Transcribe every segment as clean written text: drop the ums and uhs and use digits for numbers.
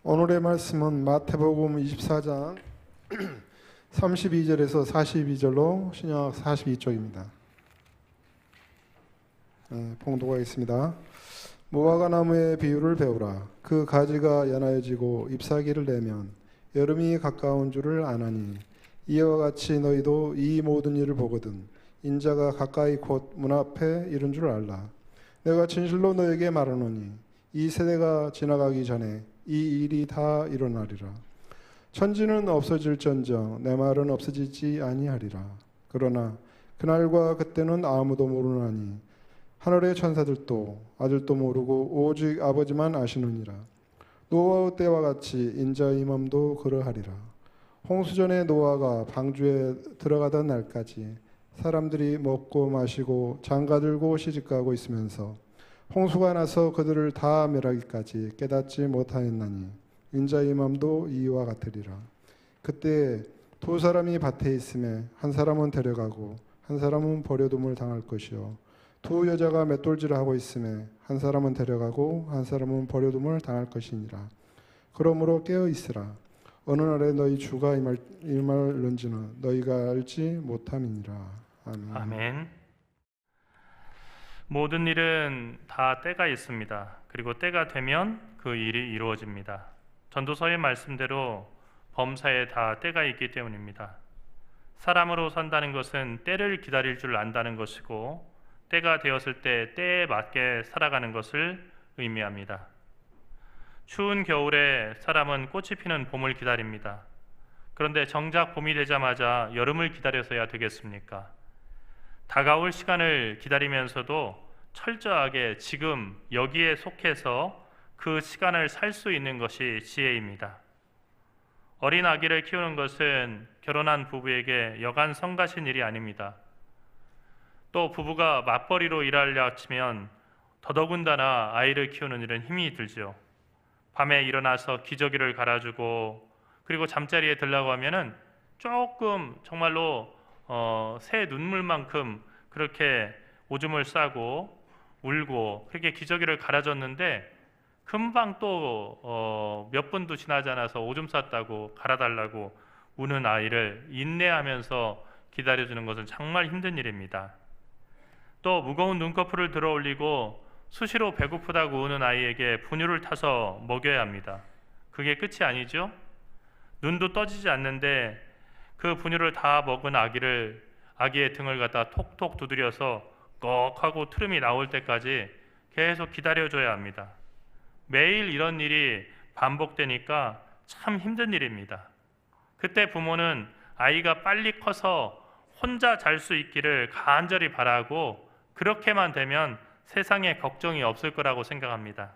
오늘의 말씀은 마태복음 24장 32절에서 42절로 신약 42쪽입니다. 봉독하겠습니다. 무화과 나무의 비유를 배우라. 그 가지가 연하여지고 잎사귀를 내면 여름이 가까운 줄을 아나니 이와 같이 너희도 이 모든 일을 보거든 인자가 가까이 곧 문 앞에 이른 줄 알라. 내가 진실로 너에게 말하노니 이 세대가 지나가기 전에 이 일이 다 일어나리라. 천지는 없어질전정 내 말은 없어지지 아니하리라. 그러나 그날과 그때는 아무도 모르나니 하늘의 천사들도 아들도 모르고 오직 아버지만 아시느니라. 노아의 때와 같이 인자의 임함도 그러하리라. 홍수전에 노아가 방주에 들어가던 날까지 사람들이 먹고 마시고 장가들고 시집가고 있으면서 홍수가 나서 그들을 다 멸하기까지 깨닫지 못하였나니 인자의 임함도 이와 같으리라. 그때 두 사람이 밭에 있음에 한 사람은 데려가고 한 사람은 버려둠을 당할 것이요 두 여자가 맷돌질을 하고 있음에 한 사람은 데려가고 한 사람은 버려둠을 당할 것이니라. 그러므로 깨어 있으라. 어느 날에 너희 주가 임할는지는 너희가 알지 못함이니라. 아멘. 아멘. 모든 일은 다 때가 있습니다. 그리고 때가 되면 그 일이 이루어집니다. 전도서의 말씀대로 범사에 다 때가 있기 때문입니다. 사람으로 산다는 것은 때를 기다릴 줄 안다는 것이고 때가 되었을 때 때에 맞게 살아가는 것을 의미합니다. 추운 겨울에 사람은 꽃이 피는 봄을 기다립니다. 그런데 정작 봄이 되자마자 여름을 기다려서야 되겠습니까? 다가올 시간을 기다리면서도 철저하게 지금 여기에 속해서 그 시간을 살 수 있는 것이 지혜입니다. 어린 아기를 키우는 것은 결혼한 부부에게 여간 성가신 일이 아닙니다. 또 부부가 맞벌이로 일하려 치면 더더군다나 아이를 키우는 일은 힘이 들죠. 밤에 일어나서 기저귀를 갈아주고 그리고 잠자리에 들라고 하면은 조금 정말로 새 눈물만큼 그렇게 오줌을 싸고 울고 그렇게 기저귀를 갈아줬는데 금방 또 몇 분도 지나지 않아서 오줌 쌌다고 갈아달라고 우는 아이를 인내하면서 기다려주는 것은 정말 힘든 일입니다. 또 무거운 눈꺼풀을 들어 올리고 수시로 배고프다고 우는 아이에게 분유를 타서 먹여야 합니다. 그게 끝이 아니죠? 눈도 떠지지 않는데 그 분유를 다 먹은 아기의 등을 갖다 톡톡 두드려서 꺽 하고 트름이 나올 때까지 계속 기다려줘야 합니다. 매일 이런 일이 반복되니까 참 힘든 일입니다. 그때 부모는 아이가 빨리 커서 혼자 잘 수 있기를 간절히 바라고 그렇게만 되면 세상에 걱정이 없을 거라고 생각합니다.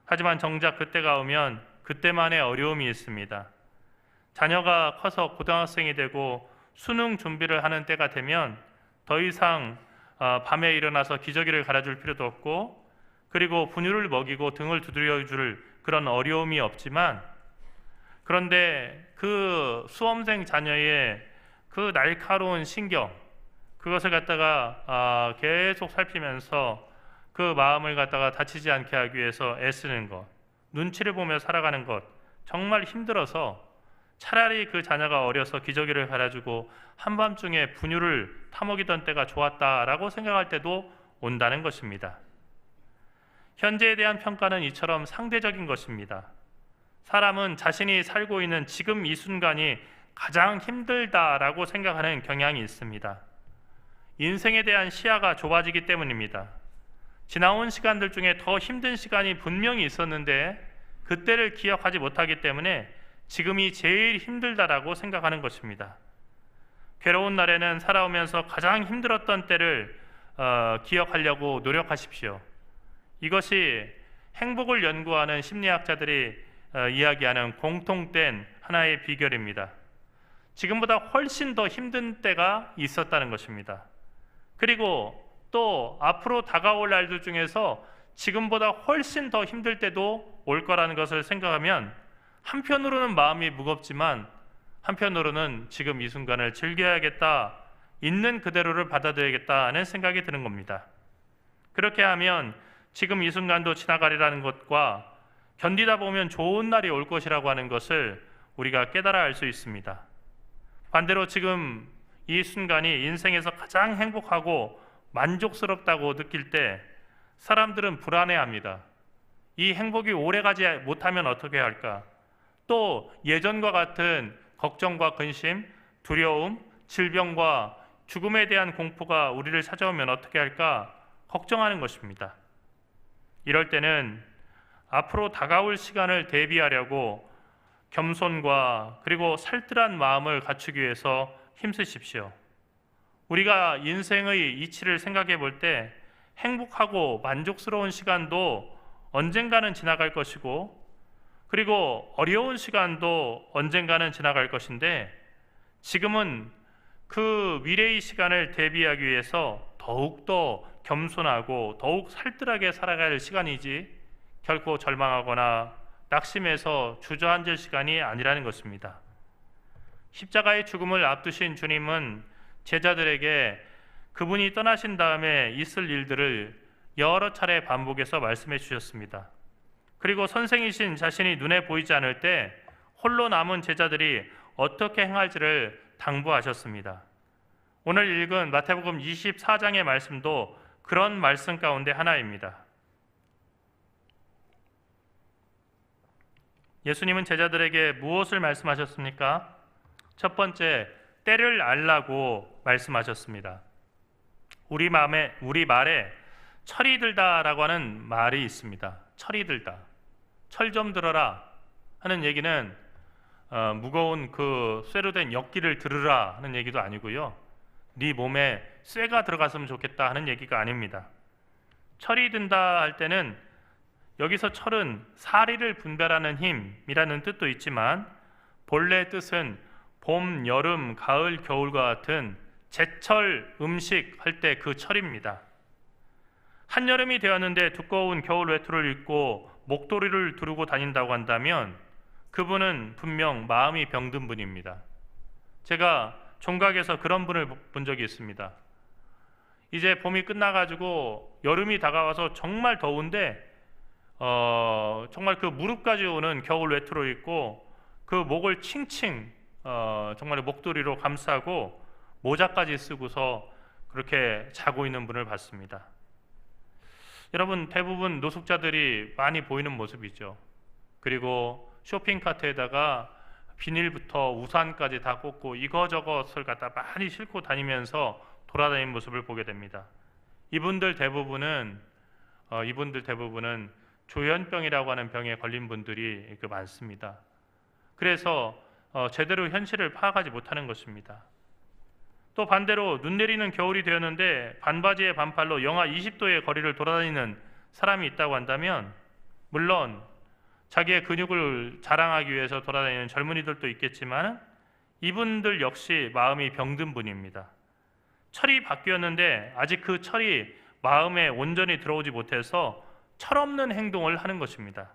하지만 정작 그때가 오면 그때만의 어려움이 있습니다. 자녀가 커서 고등학생이 되고 수능 준비를 하는 때가 되면 더 이상 밤에 일어나서 기저귀를 갈아줄 필요도 없고 그리고 분유를 먹이고 등을 두드려줄 그런 어려움이 없지만 그런데 그 수험생 자녀의 그 날카로운 신경 그것을 갖다가 계속 살피면서 그 마음을 갖다가 다치지 않게 하기 위해서 애쓰는 것, 눈치를 보며 살아가는 것 정말 힘들어서 차라리 그 자녀가 어려서 기저귀를 갈아주고 한밤중에 분유를 타먹이던 때가 좋았다라고 생각할 때도 온다는 것입니다. 현재에 대한 평가는 이처럼 상대적인 것입니다. 사람은 자신이 살고 있는 지금 이 순간이 가장 힘들다라고 생각하는 경향이 있습니다. 인생에 대한 시야가 좁아지기 때문입니다. 지나온 시간들 중에 더 힘든 시간이 분명히 있었는데 그때를 기억하지 못하기 때문에 지금이 제일 힘들다라고 생각하는 것입니다. 괴로운 날에는 살아오면서 가장 힘들었던 때를 기억하려고 노력하십시오. 이것이 행복을 연구하는 심리학자들이 이야기하는 공통된 하나의 비결입니다. 지금보다 훨씬 더 힘든 때가 있었다는 것입니다. 그리고 또 앞으로 다가올 날들 중에서 지금보다 훨씬 더 힘들 때도 올 거라는 것을 생각하면 한편으로는 마음이 무겁지만 한편으로는 지금 이 순간을 즐겨야겠다, 있는 그대로를 받아들여야겠다는 생각이 드는 겁니다. 그렇게 하면 지금 이 순간도 지나가리라는 것과 견디다 보면 좋은 날이 올 것이라고 하는 것을 우리가 깨달아 알 수 있습니다. 반대로 지금 이 순간이 인생에서 가장 행복하고 만족스럽다고 느낄 때 사람들은 불안해합니다. 이 행복이 오래가지 못하면 어떻게 할까? 또 예전과 같은 걱정과 근심, 두려움, 질병과 죽음에 대한 공포가 우리를 찾아오면 어떻게 할까? 걱정하는 것입니다. 이럴 때는 앞으로 다가올 시간을 대비하려고 겸손과 그리고 살뜰한 마음을 갖추기 위해서 힘쓰십시오. 우리가 인생의 이치를 생각해 볼 때 행복하고 만족스러운 시간도 언젠가는 지나갈 것이고, 그리고 어려운 시간도 언젠가는 지나갈 것인데, 지금은 그 미래의 시간을 대비하기 위해서 더욱더 겸손하고 더욱 살뜰하게 살아갈 시간이지 결코 절망하거나 낙심해서 주저앉을 시간이 아니라는 것입니다. 십자가의 죽음을 앞두신 주님은 제자들에게 그분이 떠나신 다음에 있을 일들을 여러 차례 반복해서 말씀해 주셨습니다. 그리고 선생이신 자신이 눈에 보이지 않을 때 홀로 남은 제자들이 어떻게 행할지를 당부하셨습니다. 오늘 읽은 마태복음 24장의 말씀도 그런 말씀 가운데 하나입니다. 예수님은 제자들에게 무엇을 말씀하셨습니까? 첫 번째, 때를 알라고 말씀하셨습니다. 우리 말에 철이 들다라고 하는 말이 있습니다. 철이 들다. 철 좀 들어라 하는 얘기는 무거운 그 쇠로 된 역기를 들으라 하는 얘기도 아니고요. 네 몸에 쇠가 들어갔으면 좋겠다 하는 얘기가 아닙니다. 철이 든다 할 때는 여기서 철은 사리를 분별하는 힘이라는 뜻도 있지만 본래 뜻은 봄, 여름, 가을, 겨울과 같은 제철 음식 할 때 그 철입니다. 한여름이 되었는데 두꺼운 겨울 외투를 입고 목도리를 두르고 다닌다고 한다면 그분은 분명 마음이 병든 분입니다. 제가 종각에서 그런 분을 본 적이 있습니다. 이제 봄이 끝나가지고 여름이 다가와서 정말 더운데 정말 그 무릎까지 오는 겨울 외투를 입고 그 목을 칭칭 정말 목도리로 감싸고 모자까지 쓰고서 그렇게 자고 있는 분을 봤습니다. 여러분, 대부분 노숙자들이 많이 보이는 모습이죠. 그리고 쇼핑카트에다가 비닐부터 우산까지 다 꽂고 이거저것을 갖다 많이 싣고 다니면서 돌아다니는 모습을 보게 됩니다. 이분들 대부분은 조현병이라고 하는 병에 걸린 분들이 많습니다. 그래서 제대로 현실을 파악하지 못하는 것입니다. 또 반대로 눈 내리는 겨울이 되었는데 반바지에 반팔로 영하 20도의 거리를 돌아다니는 사람이 있다고 한다면, 물론 자기의 근육을 자랑하기 위해서 돌아다니는 젊은이들도 있겠지만 이분들 역시 마음이 병든 분입니다. 철이 바뀌었는데 아직 그 철이 마음에 온전히 들어오지 못해서 철없는 행동을 하는 것입니다.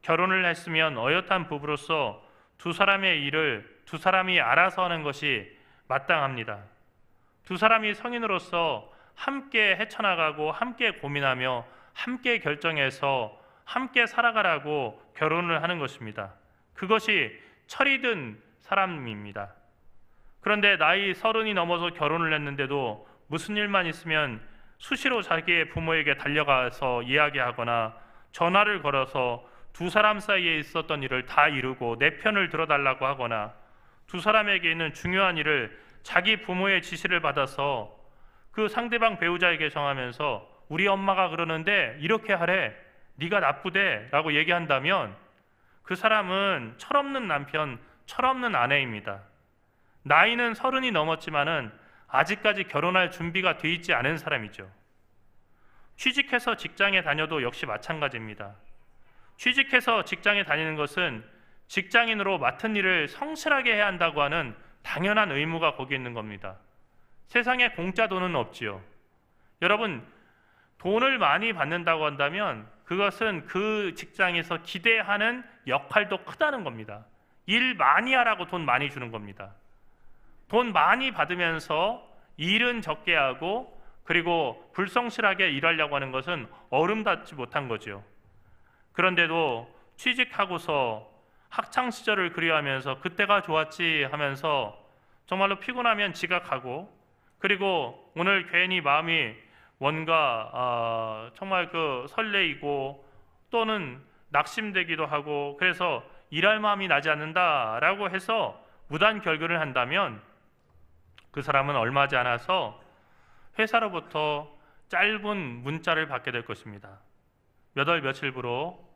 결혼을 했으면 어엿한 부부로서 두 사람의 일을 두 사람이 알아서 하는 것이 마땅합니다. 두 사람이 성인으로서 함께 헤쳐나가고 함께 고민하며 함께 결정해서 함께 살아가라고 결혼을 하는 것입니다. 그것이 철이 든 사람입니다. 그런데 나이 30이 넘어서 결혼을 했는데도 무슨 일만 있으면 수시로 자기의 부모에게 달려가서 이야기하거나 전화를 걸어서 두 사람 사이에 있었던 일을 다 이루고 내 편을 들어달라고 하거나 두 사람에게 있는 중요한 일을 자기 부모의 지시를 받아서 그 상대방 배우자에게 정하면서 우리 엄마가 그러는데 이렇게 하래, 네가 나쁘대 라고 얘기한다면 그 사람은 철없는 남편, 철없는 아내입니다. 나이는 30이 넘었지만은 아직까지 결혼할 준비가 돼 있지 않은 사람이죠. 취직해서 직장에 다녀도 역시 마찬가지입니다. 취직해서 직장에 다니는 것은 직장인으로 맡은 일을 성실하게 해야 한다고 하는 당연한 의무가 거기 있는 겁니다. 세상에 공짜 돈은 없지요. 여러분, 돈을 많이 받는다고 한다면 그것은 그 직장에서 기대하는 역할도 크다는 겁니다. 일 많이 하라고 돈 많이 주는 겁니다. 돈 많이 받으면서 일은 적게 하고 그리고 불성실하게 일하려고 하는 것은 어름닿지 못한 거죠. 그런데도 취직하고서 학창 시절을 그리워하면서 그때가 좋았지 하면서 정말로 피곤하면 지각하고, 그리고 오늘 괜히 마음이 뭔가 정말 그 설레이고 또는 낙심되기도 하고, 그래서 일할 마음이 나지 않는다라고 해서 무단 결근을 한다면 그 사람은 얼마 하지 않아서 회사로부터 짧은 문자를 받게 될 것입니다. 몇 월 며칠부로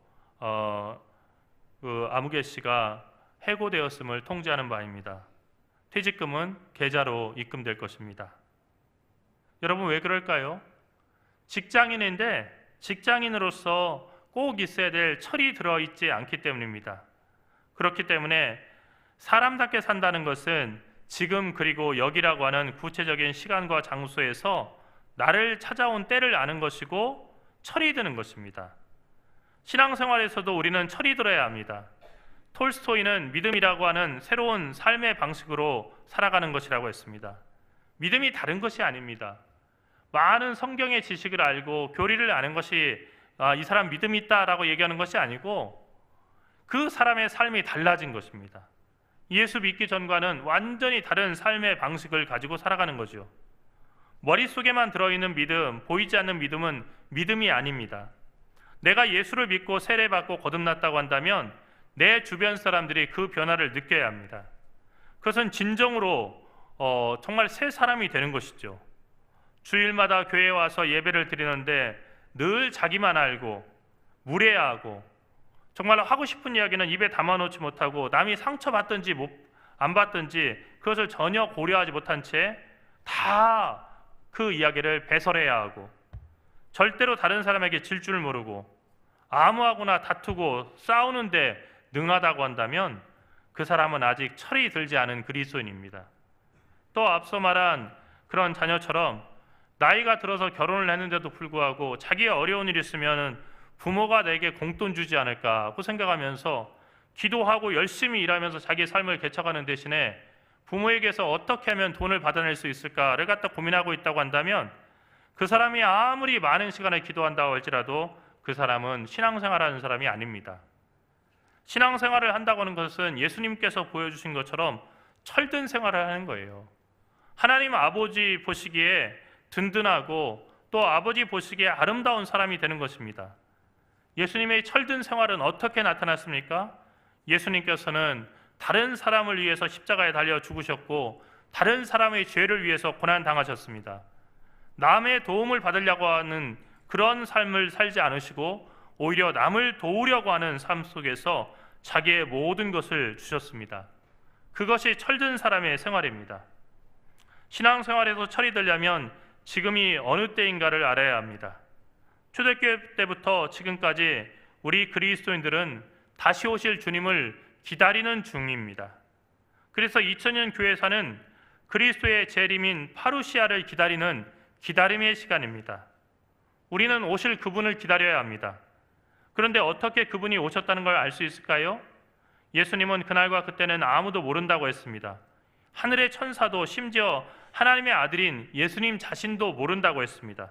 그 아무개 씨가 해고되었음을 통지하는 바입니다. 퇴직금은 계좌로 입금될 것입니다. 여러분, 왜 그럴까요? 직장인인데 직장인으로서 꼭 있어야 될 철이 들어있지 않기 때문입니다. 그렇기 때문에 사람답게 산다는 것은 지금 그리고 여기라고 하는 구체적인 시간과 장소에서 나를 찾아온 때를 아는 것이고 철이 드는 것입니다. 신앙생활에서도 우리는 철이 들어야 합니다. 톨스토이는 믿음이라고 하는 새로운 삶의 방식으로 살아가는 것이라고 했습니다. 믿음이 다른 것이 아닙니다. 많은 성경의 지식을 알고 교리를 아는 것이 이 사람 믿음이 있다라고 얘기하는 것이 아니고 그 사람의 삶이 달라진 것입니다. 예수 믿기 전과는 완전히 다른 삶의 방식을 가지고 살아가는 거죠. 머릿속에만 들어있는 믿음, 보이지 않는 믿음은 믿음이 아닙니다. 내가 예수를 믿고 세례받고 거듭났다고 한다면 내 주변 사람들이 그 변화를 느껴야 합니다. 그것은 진정으로 정말 새 사람이 되는 것이죠. 주일마다 교회에 와서 예배를 드리는데 늘 자기만 알고 무례하고 정말 하고 싶은 이야기는 입에 담아놓지 못하고 남이 상처받든지 안 받든지 그것을 전혀 고려하지 못한 채 다 그 이야기를 배설해야 하고 절대로 다른 사람에게 질 줄 모르고 아무하고나 다투고 싸우는데 능하다고 한다면 그 사람은 아직 철이 들지 않은 그리스도인입니다. 또 앞서 말한 그런 자녀처럼 나이가 들어서 결혼을 했는데도 불구하고 자기의 어려운 일이 있으면 부모가 내게 공돈 주지 않을까 하고 생각하면서 기도하고 열심히 일하면서 자기 삶을 개척하는 대신에 부모에게서 어떻게 하면 돈을 받아낼 수 있을까를 갖다 고민하고 있다고 한다면 그 사람이 아무리 많은 시간을 기도한다고 할지라도 그 사람은 신앙생활하는 사람이 아닙니다. 신앙생활을 한다고 하는 것은 예수님께서 보여주신 것처럼 철든 생활을 하는 거예요. 하나님 아버지 보시기에 든든하고 또 아버지 보시기에 아름다운 사람이 되는 것입니다. 예수님의 철든 생활은 어떻게 나타났습니까? 예수님께서는 다른 사람을 위해서 십자가에 달려 죽으셨고 다른 사람의 죄를 위해서 고난당하셨습니다. 남의 도움을 받으려고 하는 그런 삶을 살지 않으시고 오히려 남을 도우려고 하는 삶 속에서 자기의 모든 것을 주셨습니다. 그것이 철든 사람의 생활입니다. 신앙생활에서 철이 들려면 지금이 어느 때인가를 알아야 합니다. 초대교회 때부터 지금까지 우리 그리스도인들은 다시 오실 주님을 기다리는 중입니다. 그래서 2000년 교회사는 그리스도의 재림인 파루시아를 기다리는 기다림의 시간입니다. 우리는 오실 그분을 기다려야 합니다. 그런데 어떻게 그분이 오셨다는 걸 알 수 있을까요? 예수님은 그날과 그때는 아무도 모른다고 했습니다. 하늘의 천사도 심지어 하나님의 아들인 예수님 자신도 모른다고 했습니다.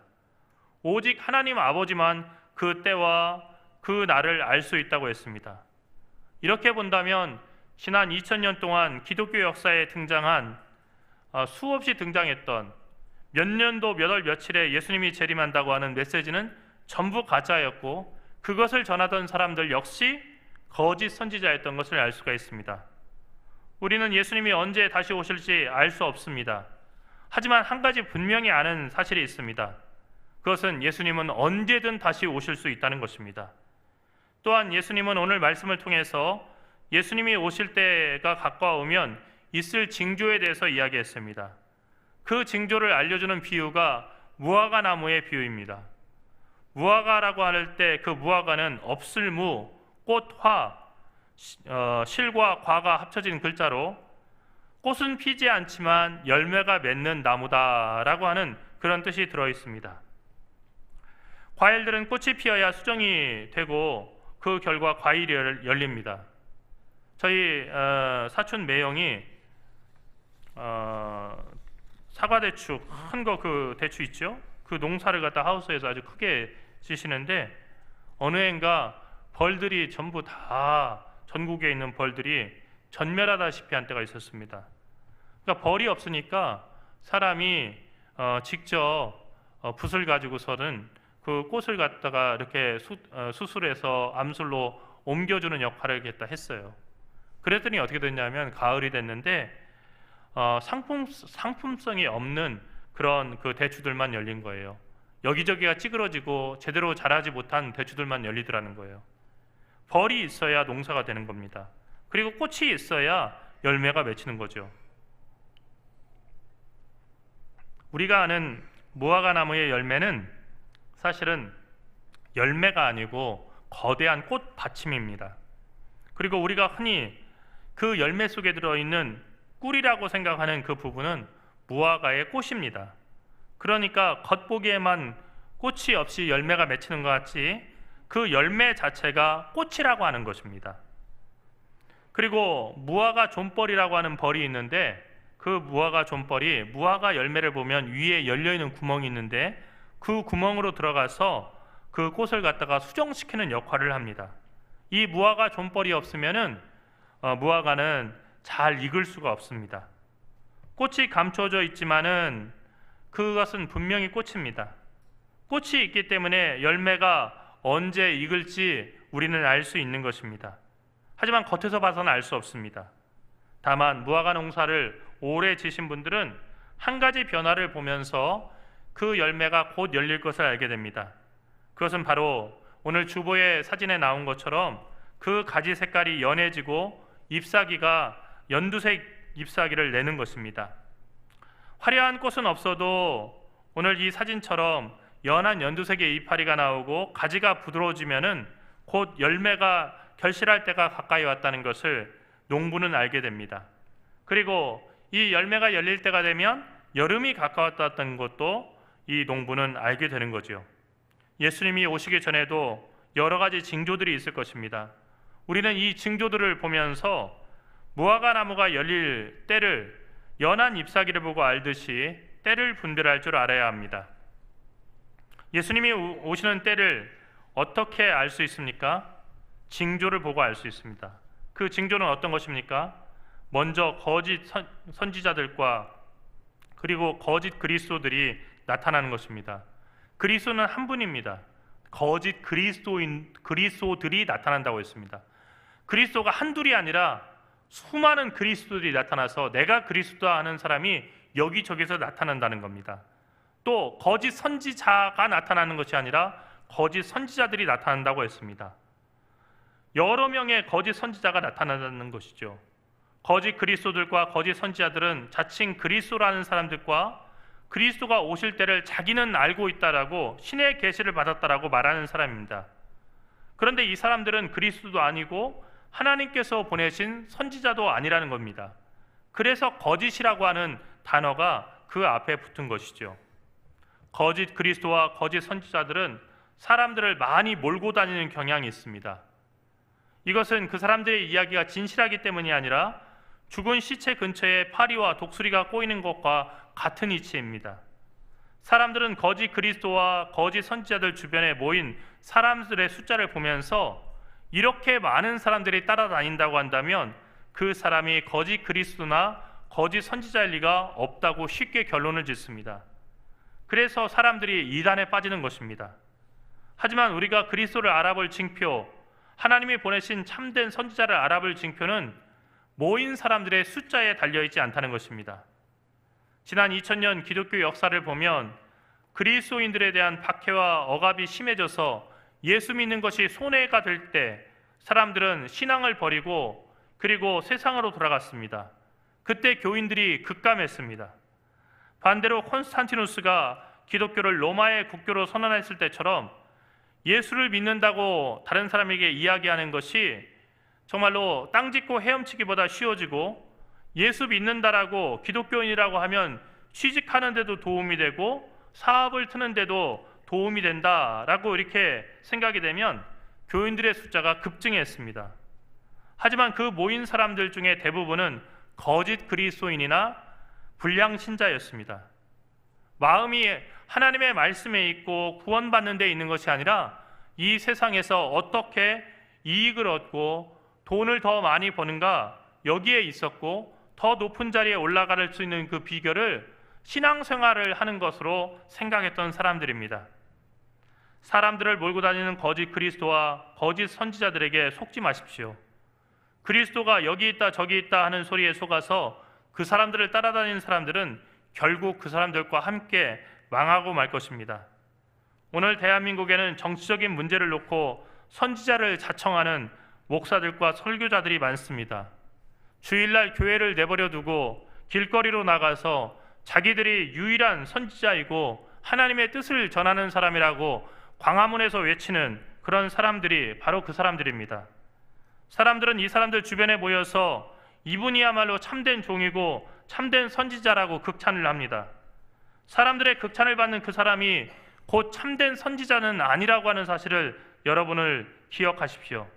오직 하나님 아버지만 그 때와 그 날을 알 수 있다고 했습니다. 이렇게 본다면 지난 2000년 동안 기독교 역사에 등장한 수없이 등장했던 몇 년도 몇 월 며칠에 예수님이 재림한다고 하는 메시지는 전부 가짜였고 그것을 전하던 사람들 역시 거짓 선지자였던 것을 알 수가 있습니다. 우리는 예수님이 언제 다시 오실지 알 수 없습니다. 하지만 한 가지 분명히 아는 사실이 있습니다. 그것은 예수님은 언제든 다시 오실 수 있다는 것입니다. 또한 예수님은 오늘 말씀을 통해서 예수님이 오실 때가 가까우면 있을 징조에 대해서 이야기했습니다. 그 징조를 알려주는 비유가 무화과 나무의 비유입니다. 무화과라고 할 때 그 무화과는 없을무, 꽃화, 실과 과가 합쳐진 글자로 꽃은 피지 않지만 열매가 맺는 나무다라고 하는 그런 뜻이 들어있습니다. 과일들은 꽃이 피어야 수정이 되고 그 결과 과일이 열립니다. 저희 사촌 매형이 사과대추 큰 거 그 대추 있죠? 그 농사를 갖다 하우스에서 아주 크게 지시는데 어느 해인가 벌들이 전부 다 전국에 있는 벌들이 전멸하다시피 한 때가 있었습니다. 그러니까 벌이 없으니까 사람이 직접 붓을 가지고서는 그 꽃을 갖다가 이렇게 수술해서 암술로 옮겨주는 역할을 했어요. 그랬더니 어떻게 됐냐면 가을이 됐는데 상품성이 없는 그런 그 대추들만 열린 거예요. 여기저기가 찌그러지고 제대로 자라지 못한 대추들만 열리더라는 거예요. 벌이 있어야 농사가 되는 겁니다. 그리고 꽃이 있어야 열매가 맺히는 거죠. 우리가 아는 무화과 나무의 열매는 사실은 열매가 아니고 거대한 꽃 받침입니다. 그리고 우리가 흔히 그 열매 속에 들어있는 꿀이라고 생각하는 그 부분은 무화과의 꽃입니다. 그러니까 겉보기에만 꽃이 없이 열매가 맺히는 것 같이 그 열매 자체가 꽃이라고 하는 것입니다. 그리고 무화과 존벌이라고 하는 벌이 있는데 그 무화과 존벌이 무화과 열매를 보면 위에 열려있는 구멍이 있는데 그 구멍으로 들어가서 그 꽃을 갖다가 수정시키는 역할을 합니다. 이 무화과 존벌이 없으면은 무화과는 잘 익을 수가 없습니다. 꽃이 감춰져 있지만은 그것은 분명히 꽃입니다. 꽃이 있기 때문에 열매가 언제 익을지 우리는 알 수 있는 것입니다. 하지만 겉에서 봐서는 알 수 없습니다. 다만 무화과 농사를 오래 지신 분들은 한 가지 변화를 보면서 그 열매가 곧 열릴 것을 알게 됩니다. 그것은 바로 오늘 주보의 사진에 나온 것처럼 그 가지 색깔이 연해지고 잎사귀가 연두색 잎사귀를 내는 것입니다. 화려한 꽃은 없어도 오늘 이 사진처럼 연한 연두색의 이파리가 나오고 가지가 부드러워지면은 곧 열매가 결실할 때가 가까이 왔다는 것을 농부는 알게 됩니다. 그리고 이 열매가 열릴 때가 되면 여름이 가까웠다는 것도 이 농부는 알게 되는 거죠. 예수님이 오시기 전에도 여러 가지 징조들이 있을 것입니다. 우리는 이 징조들을 보면서 무화과 나무가 열릴 때를 연한 잎사귀를 보고 알듯이 때를 분별할 줄 알아야 합니다. 예수님이 오시는 때를 어떻게 알 수 있습니까? 징조를 보고 알 수 있습니다. 그 징조는 어떤 것입니까? 먼저 거짓 선지자들과 그리고 거짓 그리스도들이 나타나는 것입니다. 그리스도는 한 분입니다. 거짓 그리스도들이 나타난다고 했습니다. 그리스도가 한둘이 아니라 수많은 그리스도들이 나타나서 내가 그리스도다 하는 사람이 여기저기서 나타난다는 겁니다. 또 거짓 선지자가 나타나는 것이 아니라 거짓 선지자들이 나타난다고 했습니다. 여러 명의 거짓 선지자가 나타난다는 것이죠. 거짓 그리스도들과 거짓 선지자들은 자칭 그리스도라는 사람들과 그리스도가 오실 때를 자기는 알고 있다라고 신의 계시를 받았다라고 말하는 사람입니다. 그런데 이 사람들은 그리스도도 아니고 하나님께서 보내신 선지자도 아니라는 겁니다. 그래서 거짓이라고 하는 단어가 그 앞에 붙은 것이죠. 거짓 그리스도와 거짓 선지자들은 사람들을 많이 몰고 다니는 경향이 있습니다. 이것은 그 사람들의 이야기가 진실하기 때문이 아니라 죽은 시체 근처에 파리와 독수리가 꼬이는 것과 같은 이치입니다. 사람들은 거짓 그리스도와 거짓 선지자들 주변에 모인 사람들의 숫자를 보면서 이렇게 많은 사람들이 따라다닌다고 한다면 그 사람이 거짓 그리스도나 거짓 선지자일 리가 없다고 쉽게 결론을 짓습니다. 그래서 사람들이 이단에 빠지는 것입니다. 하지만 우리가 그리스도를 알아볼 징표, 하나님이 보내신 참된 선지자를 알아볼 징표는 모인 사람들의 숫자에 달려있지 않다는 것입니다. 지난 2000년 기독교 역사를 보면 그리스도인들에 대한 박해와 억압이 심해져서 예수 믿는 것이 손해가 될 때 사람들은 신앙을 버리고 그리고 세상으로 돌아갔습니다. 그때 교인들이 급감했습니다. 반대로 콘스탄티누스가 기독교를 로마의 국교로 선언했을 때처럼 예수를 믿는다고 다른 사람에게 이야기하는 것이 정말로 땅 짚고 헤엄치기보다 쉬워지고 예수 믿는다라고 기독교인이라고 하면 취직하는 데도 도움이 되고 사업을 트는 데도 도움이 된다라고 이렇게 생각이 되면 교인들의 숫자가 급증했습니다. 하지만 그 모인 사람들 중에 대부분은 거짓 그리스도인이나 불량 신자였습니다. 마음이 하나님의 말씀에 있고 구원받는 데 있는 것이 아니라 이 세상에서 어떻게 이익을 얻고 돈을 더 많이 버는가 여기에 있었고, 더 높은 자리에 올라갈 수 있는 그 비결을 신앙생활을 하는 것으로 생각했던 사람들입니다. 사람들을 몰고 다니는 거짓 그리스도와 거짓 선지자들에게 속지 마십시오. 그리스도가 여기 있다 저기 있다 하는 소리에 속아서 그 사람들을 따라다니는 사람들은 결국 그 사람들과 함께 망하고 말 것입니다. 오늘 대한민국에는 정치적인 문제를 놓고 선지자를 자청하는 목사들과 설교자들이 많습니다. 주일날 교회를 내버려 두고 길거리로 나가서 자기들이 유일한 선지자이고 하나님의 뜻을 전하는 사람이라고 광화문에서 외치는 그런 사람들이 바로 그 사람들입니다. 사람들은 이 사람들 주변에 모여서 이분이야말로 참된 종이고 참된 선지자라고 극찬을 합니다. 사람들의 극찬을 받는 그 사람이 곧 참된 선지자는 아니라고 하는 사실을 여러분을 기억하십시오.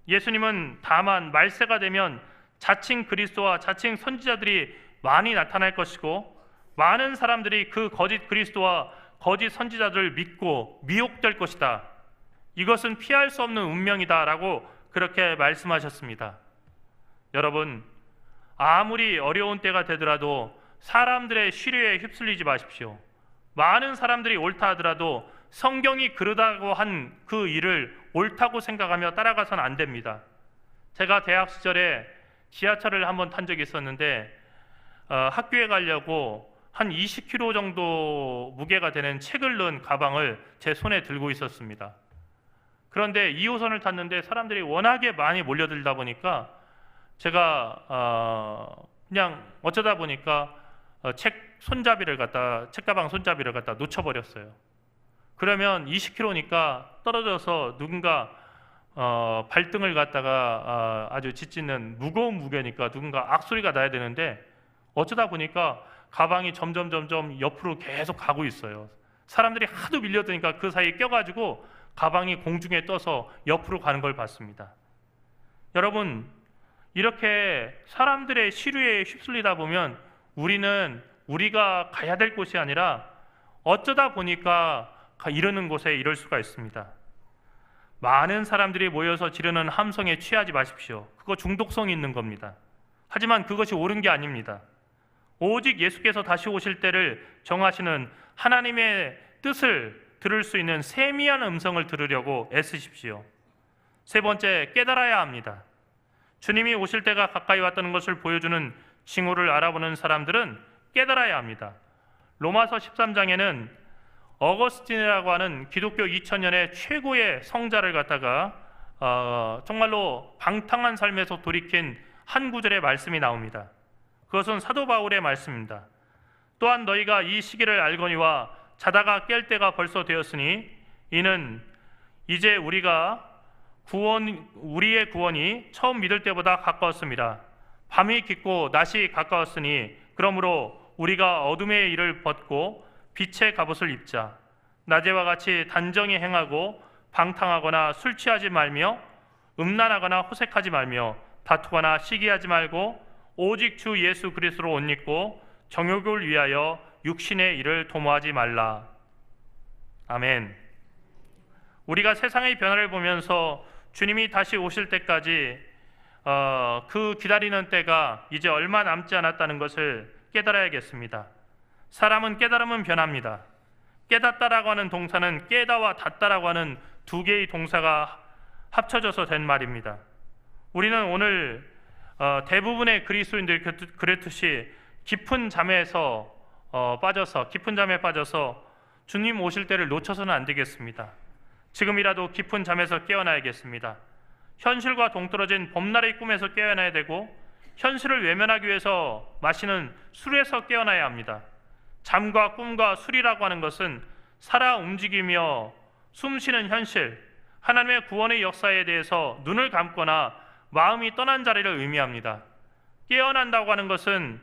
예수님은 다만 말세가 되면 자칭 그리스도와 자칭 선지자들이 많이 나타날 것이고, 많은 사람들이 그 거짓 그리스도와 거짓 선지자들을 믿고 미혹될 것이다. 이것은 피할 수 없는 운명이다 라고 그렇게 말씀하셨습니다. 여러분, 아무리 어려운 때가 되더라도 사람들의 시류에 휩쓸리지 마십시오. 많은 사람들이 옳다 하더라도 성경이 그러다고 한 그 일을 옳다고 생각하며 따라가서는 안 됩니다. 제가 대학 시절에 지하철을 한번 탄 적이 있었는데 학교에 가려고 한 20kg 정도 무게가 되는 책을 넣은 가방을 제 손에 들고 있었습니다. 그런데 2호선을 탔는데 사람들이 워낙에 많이 몰려들다 보니까 제가 그냥 어쩌다 보니까 책가방 손잡이를 갖다 놓쳐버렸어요. 그러면 20kg니까 떨어져서 누군가 발등을 갖다가 아주 짓짓는 무거운 무게니까 누군가 악소리가 나야 되는데, 어쩌다 보니까 가방이 점점 옆으로 계속 가고 있어요. 사람들이 하도 밀려드니까 그 사이에 껴가지고 가방이 공중에 떠서 옆으로 가는 걸 봤습니다. 여러분, 이렇게 사람들의 시류에 휩쓸리다 보면 우리는 우리가 가야 될 곳이 아니라 어쩌다 보니까 이르는 곳에 이를 수가 있습니다. 많은 사람들이 모여서 지르는 함성에 취하지 마십시오. 그거 중독성이 있는 겁니다. 하지만 그것이 옳은 게 아닙니다. 오직 예수께서 다시 오실 때를 정하시는 하나님의 뜻을 들을 수 있는 세미한 음성을 들으려고 애쓰십시오. 세 번째, 깨달아야 합니다. 주님이 오실 때가 가까이 왔다는 것을 보여주는 징후를 알아보는 사람들은 깨달아야 합니다. 로마서 13장에는 어거스틴이라고 하는 기독교 2000년의 최고의 성자를 갖다가 정말로 방탕한 삶에서 돌이킨 한 구절의 말씀이 나옵니다. 그것은 사도 바울의 말씀입니다. 또한 너희가 이 시기를 알거니와 자다가 깰 때가 벌써 되었으니 이는 이제 우리의 구원이 처음 믿을 때보다 가까웠습니다. 밤이 깊고 낮이 가까웠으니 그러므로 우리가 어둠의 일을 벗고 빛의 갑옷을 입자. 낮에와 같이 단정히 행하고 방탕하거나 술 취하지 말며 음란하거나 호색하지 말며 다투거나 시기하지 말고 오직 주 예수 그리스도로 옷 입고 정욕을 위하여 육신의 일을 도모하지 말라. 아멘. 우리가 세상의 변화를 보면서 주님이 다시 오실 때까지 그 기다리는 때가 이제 얼마 남지 않았다는 것을 깨달아야겠습니다. 사람은 깨달으면 변합니다. 깨닫다라고 하는 동사는 깨다와 닫다라고 하는 두 개의 동사가 합쳐져서 된 말입니다. 우리는 오늘 대부분의 그리스도인들이 그랬듯이 깊은 잠에 빠져서 주님 오실 때를 놓쳐서는 안 되겠습니다. 지금이라도 깊은 잠에서 깨어나야겠습니다. 현실과 동떨어진 봄날의 꿈에서 깨어나야 되고, 현실을 외면하기 위해서 마시는 술에서 깨어나야 합니다. 잠과 꿈과 술이라고 하는 것은 살아 움직이며 숨쉬는 현실, 하나님의 구원의 역사에 대해서 눈을 감거나 마음이 떠난 자리를 의미합니다. 깨어난다고 하는 것은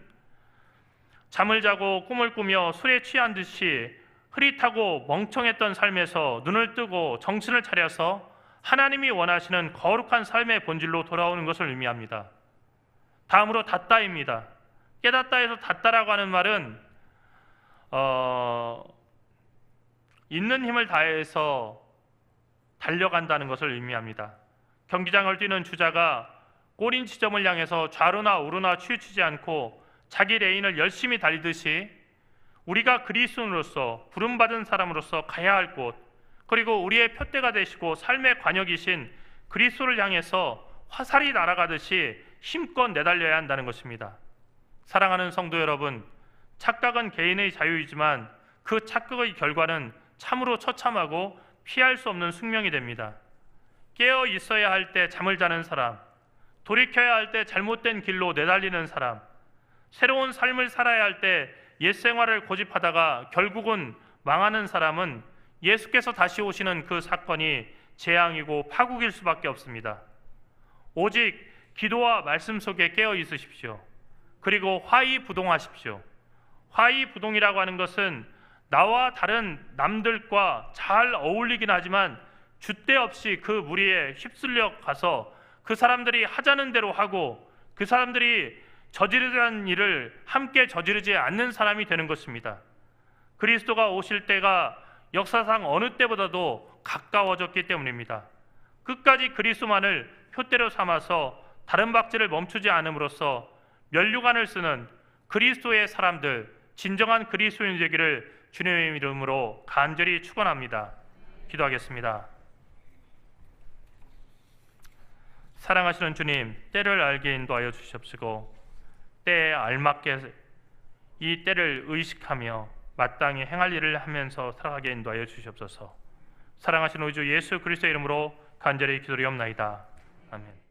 잠을 자고 꿈을 꾸며 술에 취한 듯이 흐릿하고 멍청했던 삶에서 눈을 뜨고 정신을 차려서 하나님이 원하시는 거룩한 삶의 본질로 돌아오는 것을 의미합니다. 다음으로 닫다입니다. 깨닫다에서 닫다라고 하는 말은 있는 힘을 다해서 달려간다는 것을 의미합니다. 경기장을 뛰는 주자가 골인 지점을 향해서 좌로나 우로나 치우치지 않고 자기 레인을 열심히 달리듯이 우리가 그리스도인으로서 부름받은 사람으로서 가야 할 곳, 그리고 우리의 표대가 되시고 삶의 관역이신 그리스도를 향해서 화살이 날아가듯이 힘껏 내달려야 한다는 것입니다. 사랑하는 성도 여러분, 착각은 개인의 자유이지만 그 착각의 결과는 참으로 처참하고 피할 수 없는 숙명이 됩니다. 깨어 있어야 할 때 잠을 자는 사람, 돌이켜야 할 때 잘못된 길로 내달리는 사람, 새로운 삶을 살아야 할 때 옛 생활을 고집하다가 결국은 망하는 사람은 예수께서 다시 오시는 그 사건이 재앙이고 파국일 수밖에 없습니다. 오직 기도와 말씀 속에 깨어 있으십시오. 그리고 화의부동하십시오. 화의부동이라고 하는 것은 나와 다른 남들과 잘 어울리긴 하지만 줏대 없이 그 무리에 휩쓸려 가서 그 사람들이 하자는 대로 하고 그 사람들이 저지르라는 일을 함께 저지르지 않는 사람이 되는 것입니다. 그리스도가 오실 때가 역사상 어느 때보다도 가까워졌기 때문입니다. 끝까지 그리스도만을 표대로 삼아서 다른 박질을 멈추지 않음으로써 면류관을 쓰는 그리스도의 사람들, 진정한 그리스도인 되기를 주님의 이름으로 간절히 축원합니다. 기도하겠습니다. 사랑하시는 주님, 때를 알게 인도하여 주시옵시고 때에 알맞게 이 때를 의식하며 마땅히 행할 일을 하면서 살아가게 인도하여 주시옵소서. 사랑하시는 우리 주 예수 그리스도의 이름으로 간절히 기도드리옵나이다. 아멘.